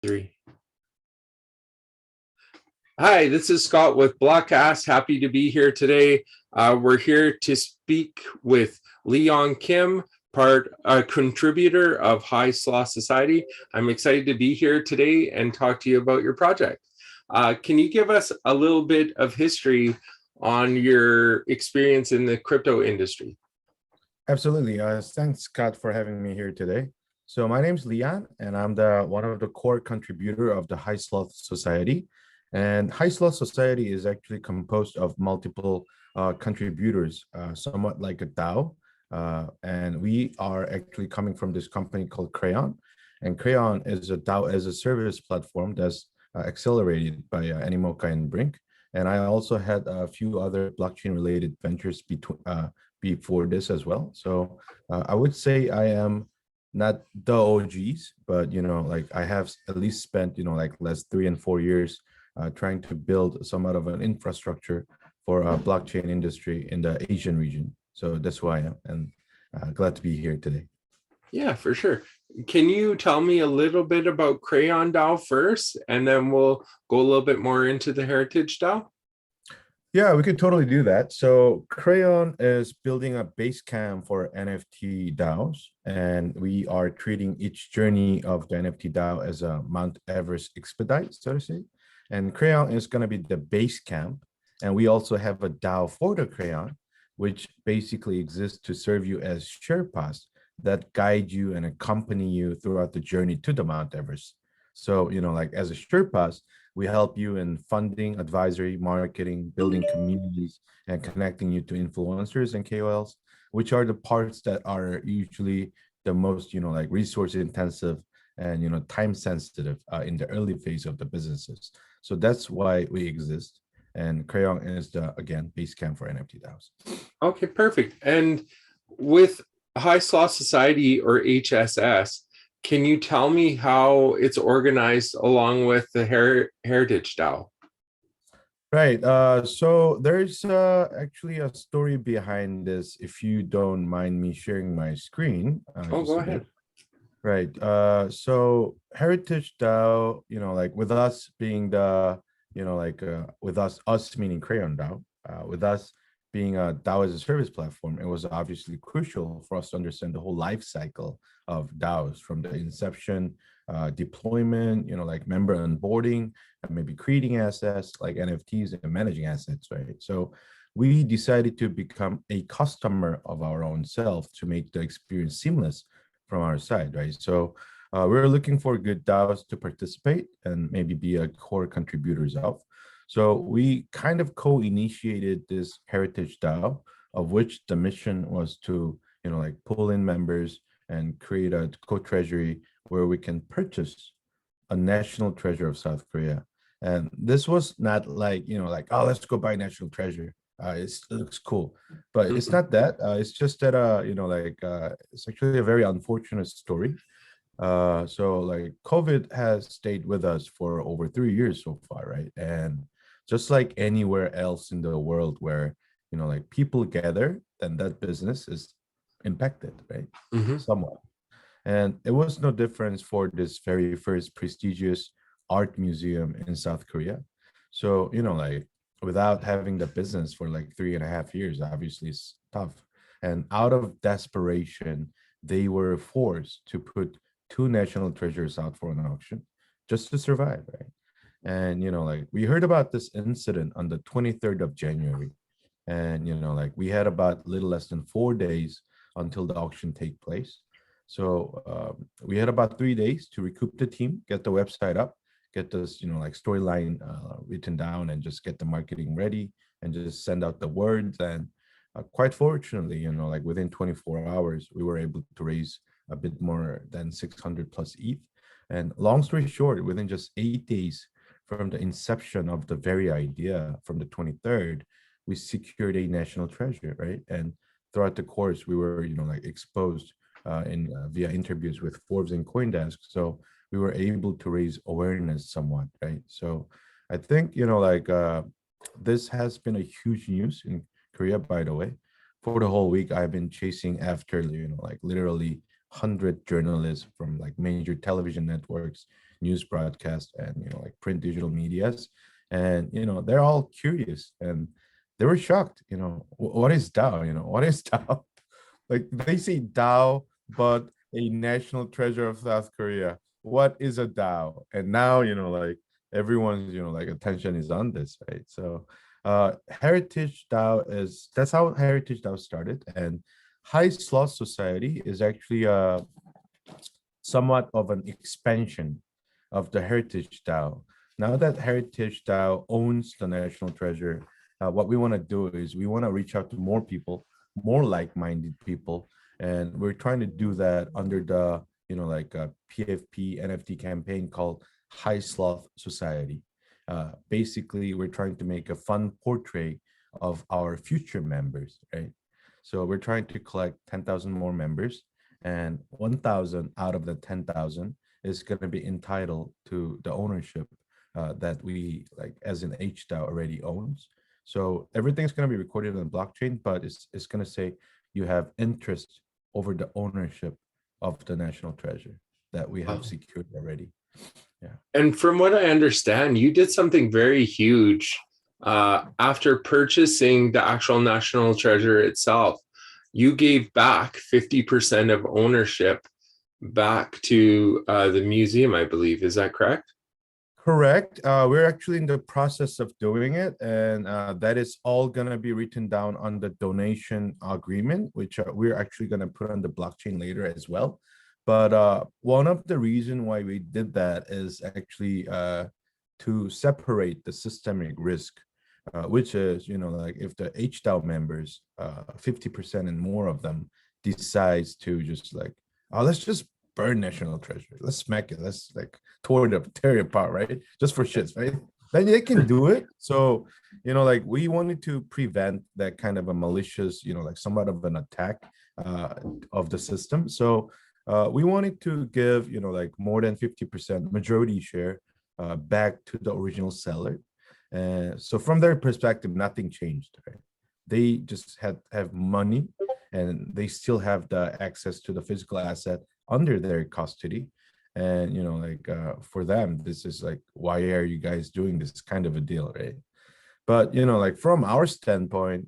Three. Hi, this is Scott with BLOCKCAST. Happy to be here today. We're here to speak with Leon Kim, a contributor of High Sloth Society. I'm excited to be here today and talk to you about your project. Can you give us a little bit of history on your experience in the crypto industry? Absolutely. Thanks, Scott, for having me here today. So my name's Leon, and I'm one of the core contributor of the High Sloth Society. And High Sloth Society is actually composed of multiple contributors, somewhat like a DAO. And we are actually coming from this company called Crayon. And Crayon is a DAO as a service platform that's accelerated by Animoca and Brink. And I also had a few other blockchain-related ventures before this as well. So I would say I am not the OGs, but I have at least spent last 3 and 4 years trying to build somewhat of an infrastructure for a blockchain industry in the Asian region. So that's who I am, and glad to be here today. Yeah, for sure. Can you tell me a little bit about Crayon DAO first, and then we'll go a little bit more into the HeritageDAO? Yeah, we could totally do that. So Crayon is building a base camp for NFT DAOs, and we are treating each journey of the NFT DAO as a Mount Everest expedite, so to say. And Crayon is going to be the base camp. And we also have a DAO for the Crayon, which basically exists to serve you as Sherpas that guide you and accompany you throughout the journey to the Mount Everest. So, as a Sherpas, we help you in funding, advisory, marketing, building communities, and connecting you to influencers and KOLs, which are the parts that are usually the most, resource intensive and, time sensitive in the early phase of the businesses. So that's why we exist. And Crayon is again, base camp for NFT DAOs. Okay, perfect. And with High Sloth Society, or HSS, can you tell me how it's organized along with the HeritageDAO? Right. So there's actually a story behind this, if you don't mind me sharing my screen. Go ahead. Right. So HeritageDAO, with us being with us meaning Crayon DAO, with us being a DAO as a service platform, it was obviously crucial for us to understand the whole life cycle of DAOs, from the inception, deployment, member onboarding, and maybe creating assets like NFTs and managing assets, right? So we decided to become a customer of our own self to make the experience seamless from our side, right? So we're looking for good DAOs to participate and maybe be a core contributors of. So we kind of co-initiated this HeritageDAO, of which the mission was to, pull in members and create a co-treasury where we can purchase a national treasure of South Korea. And this was not like, oh, let's go buy national treasure. It looks cool, but it's not that. It's just that, it's actually a very unfortunate story. So COVID has stayed with us for over 3 years so far, right? And just like anywhere else in the world where, people gather, then that business is impacted, right? Somewhat. And it was no difference for this very first prestigious art museum in South Korea. So, without having the business for like 3.5 years, obviously it's tough. And out of desperation, they were forced to put 2 national treasures out for an auction just to survive, right? And, we heard about this incident on the 23rd of January. And, we had about little less than 4 days until the auction take place. So we had about 3 days to recoup the team, get the website up, get this, storyline written down, and just get the marketing ready and just send out the words. And quite fortunately, within 24 hours, we were able to raise a bit more than 600 plus ETH. And long story short, within just 8 days from the inception of the very idea, from the 23rd, we secured a national treasure, right? And throughout the course, we were, exposed via interviews with Forbes and CoinDesk. So we were able to raise awareness somewhat, right? So I think, this has been a huge news in Korea, by the way. For the whole week, I've been chasing after, literally 100 journalists from like major television networks, news broadcast and, like print digital medias. And, they're all curious and they were shocked, what is DAO? What is DAO? Like they say DAO, but a national treasure of South Korea. What is a DAO? And now, like everyone's, like attention is on this, right? So Heritage DAO that's how Heritage DAO started. And High Sloth Society is actually somewhat of an expansion of the Heritage DAO. Now that Heritage DAO owns the national treasure, what we want to do is we want to reach out to more people, more like-minded people, and we're trying to do that under the like a PFP NFT campaign called High Sloth Society. Basically, we're trying to make a fun portrait of our future members, right? So we're trying to collect 10,000 more members, and 1,000 out of the 10,000 is going to be entitled to the ownership that we, like as in HDAO, already owns. So everything's going to be recorded on the blockchain, but it's going to say you have interest over the ownership of the national treasure that we have secured already. Yeah. And from what I understand, you did something very huge after purchasing the actual national treasure itself. You gave back 50% of ownership back to the museum, I believe. Is that correct? Correct. We're actually in the process of doing it, and that is all going to be written down on the donation agreement, which we're actually going to put on the blockchain later as well. But one of the reasons why we did that is actually to separate the systemic risk, which is, like if the HDAO members, 50% and more of them decides to just like, oh, let's just burn national treasure. Let's smack it. Let's like tear it apart, right? Just for shits, right? Then they can do it. So, like we wanted to prevent that kind of a malicious, like somewhat of an attack of the system. So we wanted to give, like more than 50% majority share back to the original seller. So from their perspective, nothing changed, right? They just have money and they still have the access to the physical asset under their custody. And like for them, this is like, why are you guys doing this kind of a deal, right? But like from our standpoint,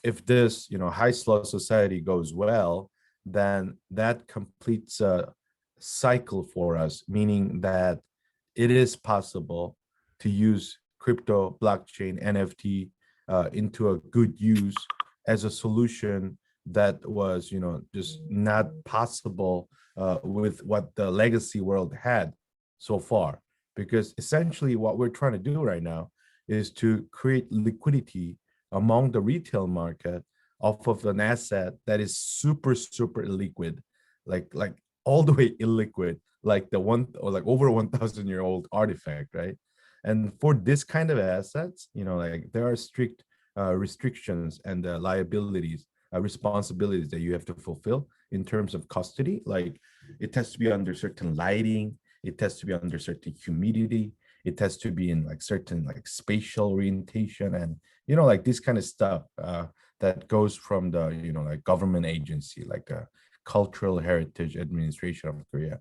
if this High Sloth Society goes well, then that completes a cycle for us, meaning that it is possible to use crypto, blockchain, NFT into a good use as a solution that was, just not possible with what the legacy world had so far. Because essentially what we're trying to do right now is to create liquidity among the retail market off of an asset that is super, super illiquid, like all the way illiquid, like the one or like over 1,000-year-old artifact, right? And for this kind of assets, like there are strict restrictions and liabilities, responsibilities that you have to fulfill in terms of custody. Like it has to be under certain lighting, it has to be under certain humidity, it has to be in like certain like spatial orientation, and like this kind of stuff that goes from the like government agency, like the Cultural Heritage Administration of Korea.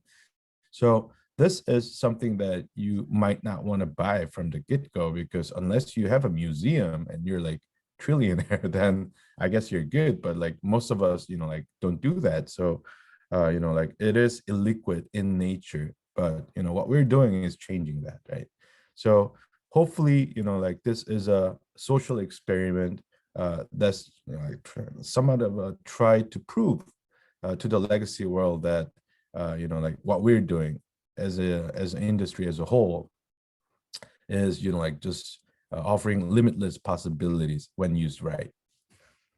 So this is something that you might not want to buy from the get-go, because unless you have a museum and you're like trillionaire, then I guess you're good. But like most of us, like don't do that. So, like it is illiquid in nature, but what we're doing is changing that, right? So hopefully, like this is a social experiment that's like somewhat of a try to prove to the legacy world that like what we're doing as an industry as a whole is like just offering limitless possibilities when used right.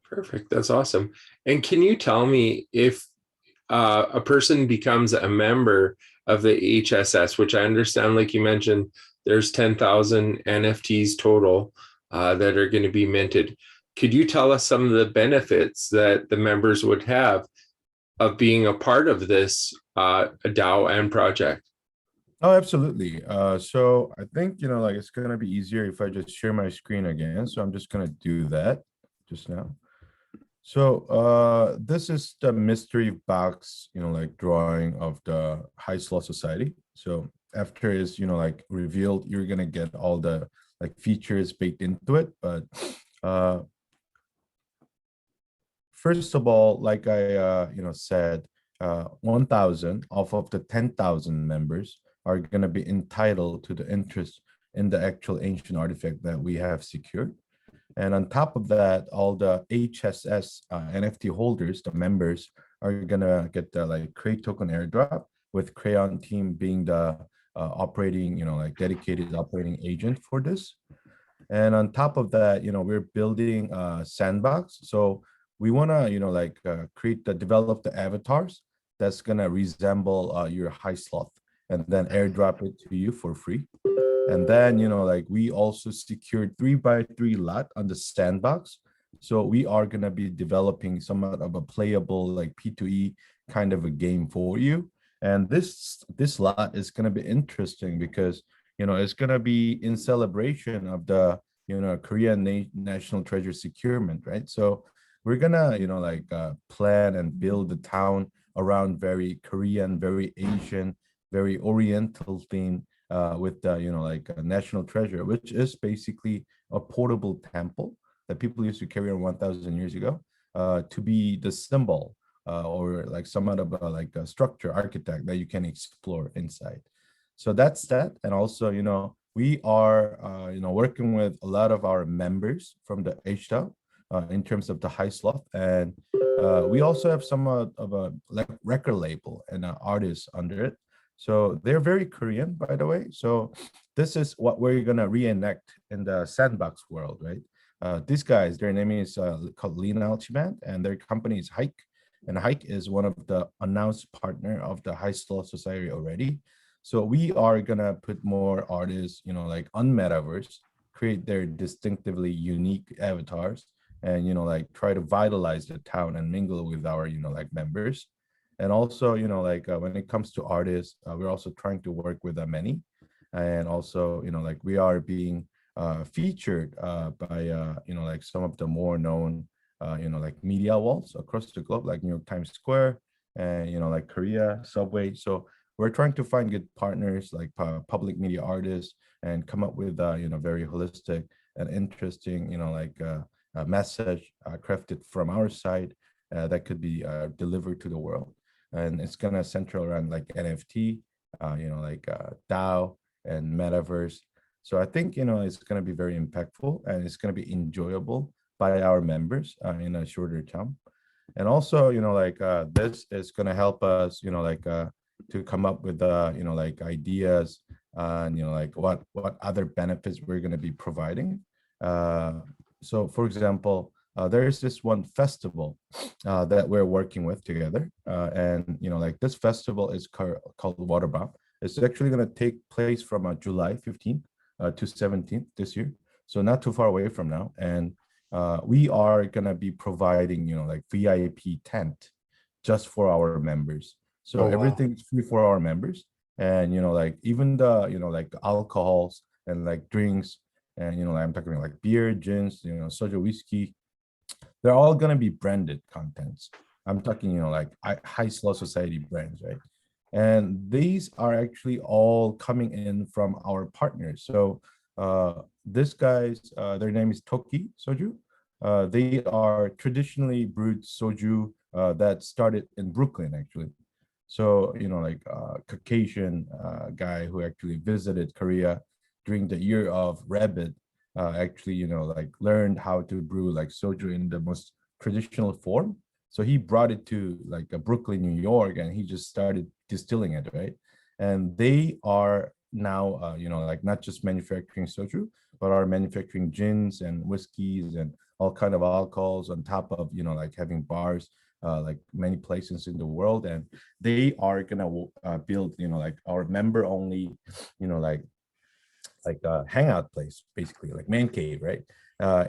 Perfect. That's awesome. And can you tell me if a person becomes a member of the HSS, which I understand, like you mentioned, there's 10,000 NFTs total that are going to be minted. Could you tell us some of the benefits that the members would have of being a part of this DAO and project? Oh, absolutely. So I think, like it's going to be easier if I just share my screen again. So I'm just going to do that just now. So this is the mystery box, like drawing of the High Sloth Society. So after it's, like revealed, you're gonna get all the like features baked into it. But uh first of all, like I said, 1,000 off of the 10,000 members are gonna be entitled to the interest in the actual ancient artifact that we have secured. And on top of that, all the HSS NFT holders, the members, are gonna get the like Crate token airdrop, with Crayon team being the operating, like dedicated operating agent for this. And on top of that, we're building a sandbox. So we wanna, create develop the avatars that's gonna resemble your high sloth, and then airdrop it to you for free. And then, like we also secured 3x3 lot on the sandbox. So we are going to be developing somewhat of a playable like P2E kind of a game for you. And this lot is going to be interesting because, it's going to be in celebration of the, Korean national treasure securement, right? So we're going to, plan and build the town around very Korean, very Asian, very Oriental theme, with the a national treasure, which is basically a portable temple that people used to carry on 1,000 years ago, to be the symbol, or like somewhat of a, like a structure architect that you can explore inside. So that's that. And also, we are working with a lot of our members from the HDAO, in terms of the High Sloth, and we also have somewhat of a like record label and an artist under it. So they're very Korean, by the way. So this is what we're gonna reenact in the sandbox world, right? These guys, their name is called Lina Alchiband, and their company is Hike. And Hike is one of the announced partner of the High Sloth Society already. So we are gonna put more artists, like on Metaverse, create their distinctively unique avatars, and like try to vitalize the town and mingle with our like members. And also, when it comes to artists, we're also trying to work with many. And also, like we are being featured by like some of the more known like media walls across the globe, like New York Times Square, and like Korea subway. So we're trying to find good partners like public media artists, and come up with very holistic and interesting a message crafted from our side, that could be delivered to the world. And it's gonna center around like NFT, DAO and metaverse. So I think it's gonna be very impactful, and it's gonna be enjoyable by our members in a shorter time. And also, this is gonna help us, to come up with ideas, and what other benefits we're gonna be providing. So for example, there is this one festival that we're working with together, and this festival is called Waterbomb. It's actually going to take place from July 15th to 17th this year, so not too far away from now. And we are going to be providing VIP tent just for our members. So Oh, wow. everything's free for our members, and even the alcohols and like drinks, and I'm talking about like beer, gins, soju, whiskey, they're all going to be branded contents. I'm talking, High Sloth Society brands, right? And these are actually all coming in from our partners. So this guys, their name is Toki Soju. They are traditionally brewed soju that started in Brooklyn, actually. So, Caucasian guy who actually visited Korea during the year of Rabbit, actually, learned how to brew like soju in the most traditional form. So he brought it to like Brooklyn, New York, and he just started distilling it, right? And they are now, not just manufacturing soju, but are manufacturing gins and whiskeys and all kind of alcohols, on top of, having bars, like many places in the world. And they are gonna build, our member only, you know, like a hangout place, basically like man cave, right?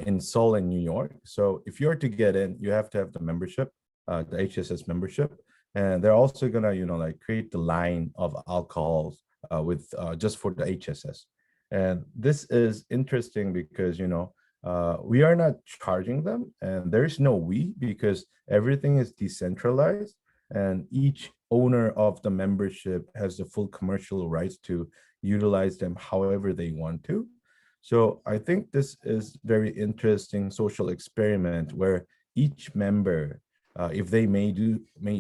In Seoul and New York. So if you're to get in, you have to have the membership, the HSS membership. And they're also gonna, create the line of alcohols with just for the HSS. And this is interesting because, we are not charging them, and there's no we, because everything is decentralized, and each owner of the membership has the full commercial rights to utilize them however they want to. So I think this is very interesting social experiment where each member, if they may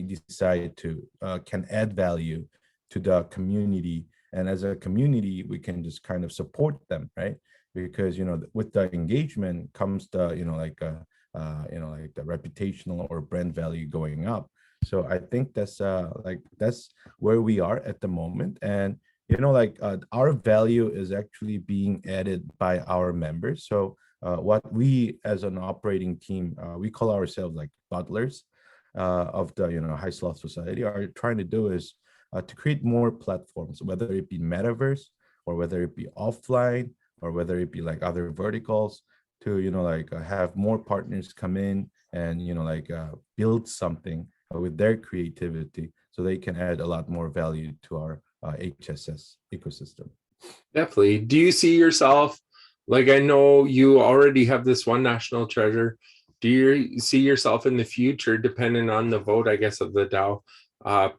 decide to, can add value to the community, and as a community we can just kind of support them, right? Because with the engagement comes the like the reputational or brand value going up. So I think that's where we are at the moment. And our value is actually being added by our members. So what we as an operating team, we call ourselves like butlers of the High Sloth Society, are trying to do is to create more platforms, whether it be metaverse or whether it be offline or whether it be like other verticals, to have more partners come in and build something with their creativity, so they can add a lot more value to our HSS ecosystem. Definitely. Do you see yourself, like, I know you already have this one national treasure. Do you see yourself in the future, depending on the vote, I guess, of the DAO,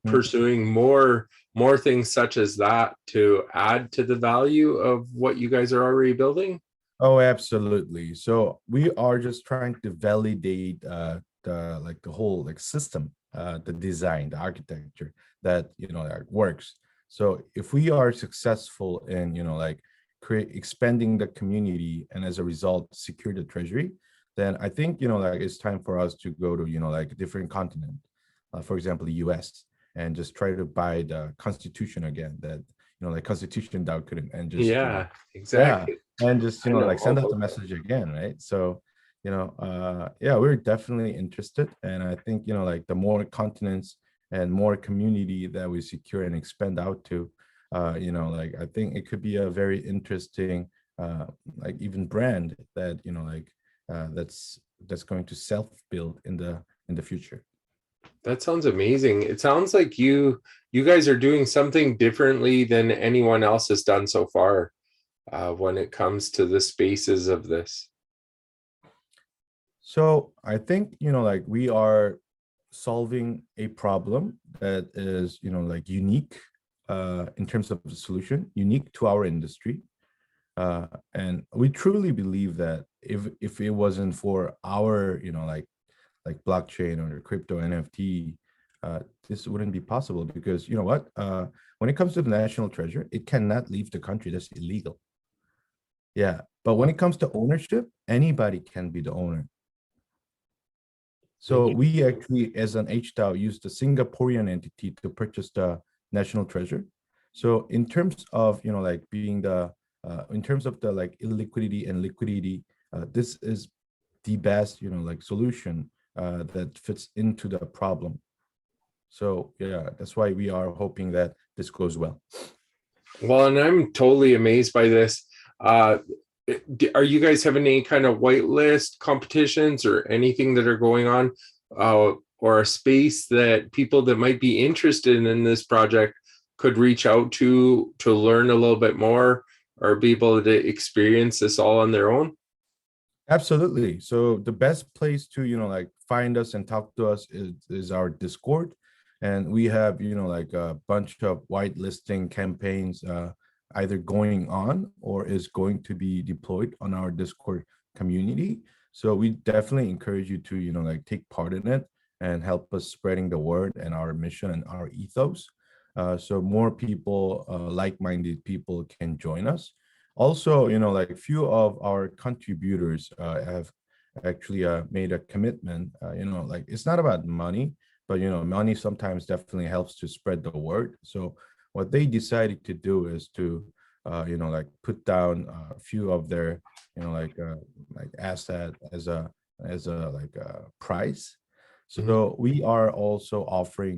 pursuing more things such as that to add to the value of what you guys are already building? Oh, absolutely. So we are just trying to validate the whole system, the design, the architecture that works. So if we are successful in expanding the community, and as a result secure the treasury, then I think it's time for us to go to a different continent, for example the US, and just try to buy the constitution again, that constitution DAO couldn't, and just Yeah, yeah, exactly. and just I know all send out the about that. message again, right? So yeah, we're definitely interested, and I think the more continents and more community that we secure and expand out to, I think it could be a very interesting even brand that that's going to self build in the future. That sounds amazing. It sounds like you guys are doing something differently than anyone else has done so far, when it comes to the spaces of this. So I think we are solving a problem that is unique in terms of the solution, unique to our industry, and we truly believe that if it wasn't for our blockchain or crypto NFT, this wouldn't be possible, because what, when it comes to the national treasure, it cannot leave the country. That's illegal. Yeah, but when it comes to ownership, anybody can be the owner. So we actually, as an HDAO, use the Singaporean entity to purchase the national treasure. So in terms of being the in terms of the illiquidity and liquidity, this is the best solution that fits into the problem. So yeah, that's why we are hoping that this goes well. Well, and I'm totally amazed by this. Are you guys having any kind of whitelist competitions or anything that are going on, or a space that people that might be interested in this project could reach out to learn a little bit more or be able to experience this all on their own? Absolutely. So the best place to find us and talk to us is our Discord, and we have a bunch of whitelisting campaigns either going on or is going to be deployed on our Discord community. So we definitely encourage you to take part in it and help us spreading the word and our mission and our ethos, so more people, like-minded people, can join us. Also, few of our contributors have actually made a commitment. It's not about money, but money sometimes definitely helps to spread the word. So what they decided to do is to put down a few of their asset as a price. So we are also offering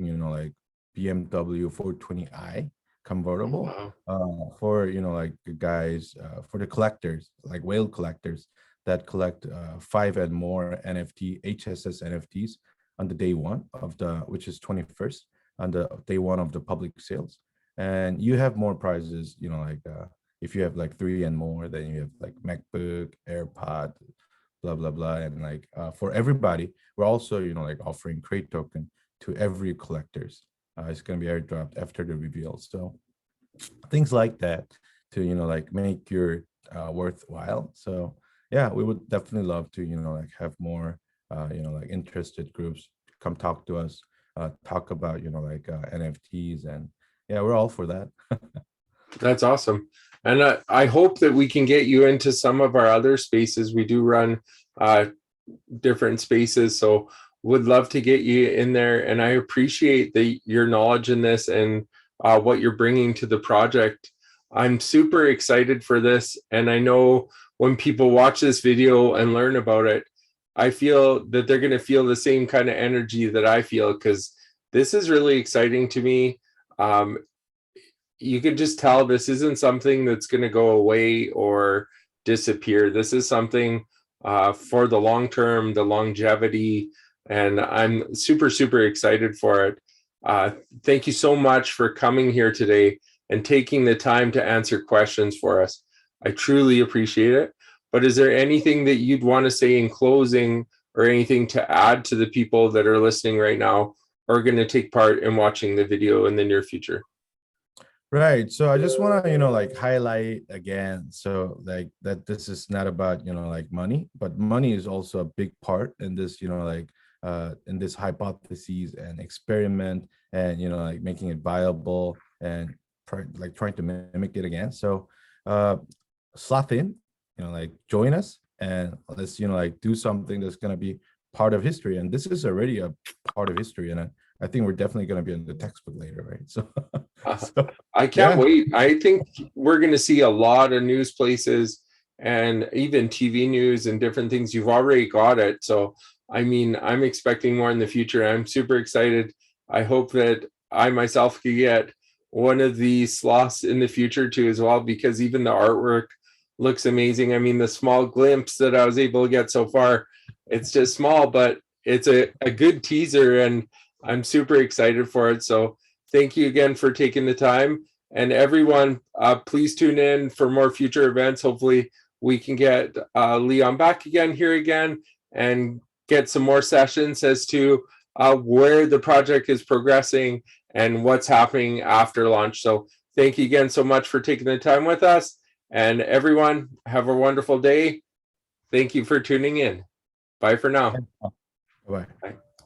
BMW 420i convertible Wow. for the guys, for the collectors, like whale collectors that collect 5 and more NFT HSS NFTs on the day one of which is 21st, on the day one of the public sales. And you have more prizes if you have like 3 and more, then you have like MacBook, AirPod, blah blah blah. And like for everybody, we're also like offering crate token to every collectors. It's going to be airdropped after the reveal. So things like that to like make your worthwhile. So yeah, we would definitely love to like have more like interested groups come talk to us, talk about like NFTs, and yeah, we're all for that. That's awesome. And I hope that we can get you into some of our other spaces. We do run different spaces, so would love to get you in there. And I appreciate your knowledge in this and what you're bringing to the project. I'm super excited for this. And I know when people watch this video and learn about it, I feel that they're going to feel the same kind of energy that I feel, because this is really exciting to me. You can just tell this isn't something that's going to go away or disappear. This is something for the long term, the longevity, and I'm super, super excited for it. Thank you so much for coming here today and taking the time to answer questions for us. I truly appreciate it. But is there anything that you'd want to say in closing, or anything to add to the people that are listening right now or going to take part in watching the video in the near future? Right. So I just want to, like highlight again, so like that this is not about, like money, but money is also a big part in this, like in this hypotheses and experiment, and, like making it viable and trying to mimic it again. So slot in, like join us, and let's, like do something that's going to be part of history. And this is already a part of history. And I think we're definitely going to be in the textbook later, right? So, so I can't yeah. wait. I think we're going to see a lot of news places and even TV news and different things. You've already got it. So, I mean, I'm expecting more in the future. I'm super excited. I hope that I myself could get one of these sloths in the future too, as well, because even the artwork looks amazing. I mean, the small glimpse that I was able to get so far, it's just small, but it's a good teaser, and I'm super excited for it. So thank you again for taking the time. And everyone, please tune in for more future events. Hopefully we can get Leon back again and get some more sessions as to where the project is progressing and what's happening after launch. So thank you again so much for taking the time with us. And everyone, have a wonderful day. Thank you for tuning in. Bye for now. Bye. Bye.